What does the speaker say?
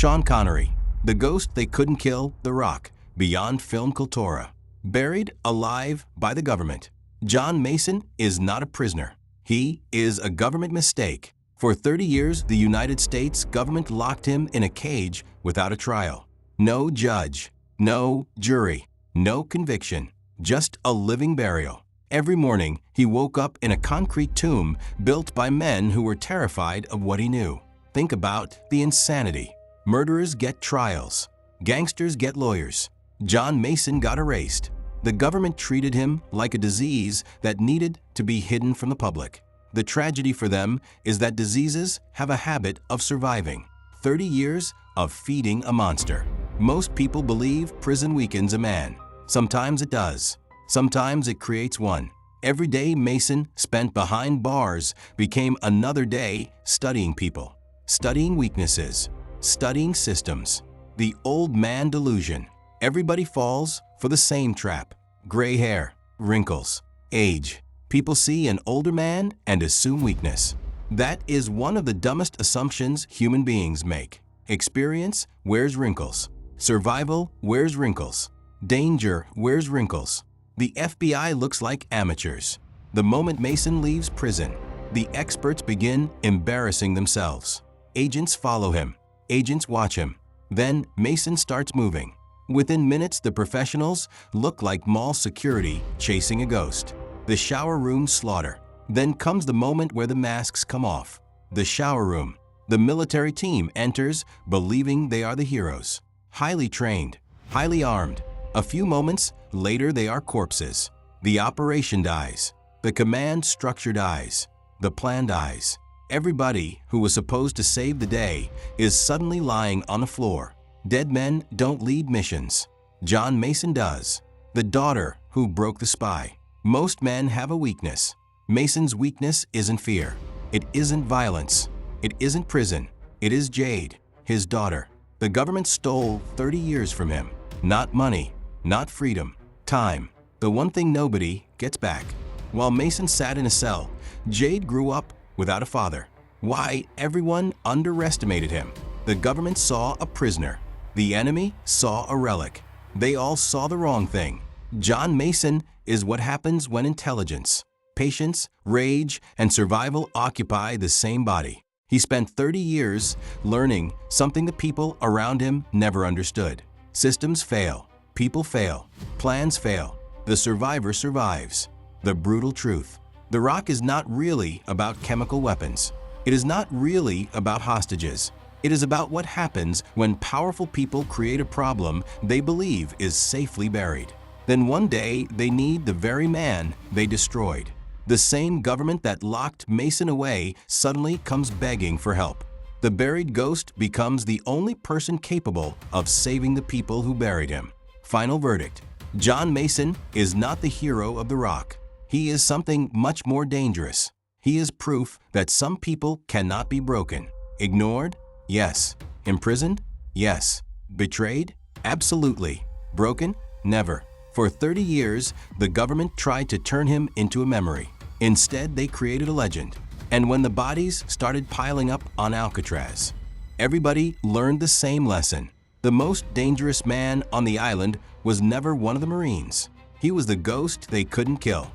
Sean Connery, the ghost they couldn't kill, The Rock, beyond film Qyltora. Buried alive by the government. John Mason is not a prisoner. He is a government mistake. For 30 years, the United States government locked him in a cage without a trial. No judge, no jury, no conviction, just a living burial. Every morning, he woke up in a concrete tomb built by men who were terrified of what he knew. Think about the insanity. Murderers get trials. Gangsters get lawyers. John Mason got erased. The government treated him like a disease that needed to be hidden from the public. The tragedy for them is that diseases have a habit of surviving. 30 years of feeding a monster. Most people believe prison weakens a man. Sometimes it does. Sometimes it creates one. Every day Mason spent behind bars became another day studying people, studying weaknesses, studying systems. The old man delusion. Everybody falls for the same trap. Gray hair, wrinkles, age. People see an older man and assume weakness. That is one of the dumbest assumptions human beings make. Experience wears wrinkles. Survival wears wrinkles. Danger wears wrinkles. The FBI looks like amateurs. The moment Mason leaves prison, the experts begin embarrassing themselves. Agents follow him. Agents watch him. Then Mason starts moving. Within minutes, the professionals look like mall security chasing a ghost. The shower room slaughter. Then comes the moment where the masks come off. The shower room. The military team enters believing they are the heroes. Highly trained, highly armed. A few moments later, they are corpses. The operation dies. The command structure dies. The plan dies. Everybody who was supposed to save the day is suddenly lying on the floor. Dead men don't lead missions. John Mason does. The daughter who broke the spy. Most men have a weakness. Mason's weakness isn't fear. It isn't violence. It isn't prison. It is Jade, his daughter. The government stole 30 years from him. Not money, not freedom, time. The one thing nobody gets back. While Mason sat in a cell, Jade grew up without a father. Why? Everyone underestimated him. The government saw a prisoner. The enemy saw a relic. They all saw the wrong thing. John Mason is what happens when intelligence, patience, rage, and survival occupy the same body. He spent 30 years learning something the people around him never understood. Systems fail, people fail, plans fail. The survivor survives. The brutal truth. The Rock is not really about chemical weapons. It is not really about hostages. It is about what happens when powerful people create a problem they believe is safely buried. Then one day they need the very man they destroyed. The same government that locked Mason away suddenly comes begging for help. The buried ghost becomes the only person capable of saving the people who buried him. Final verdict. John Mason is not the hero of The Rock. He is something much more dangerous. He is proof that some people cannot be broken. Ignored? Yes. Imprisoned? Yes. Betrayed? Absolutely. Broken? Never. For 30 years, the government tried to turn him into a memory. Instead, they created a legend. And when the bodies started piling up on Alcatraz, everybody learned the same lesson. The most dangerous man on the island was never one of the Marines. He was the ghost they couldn't kill.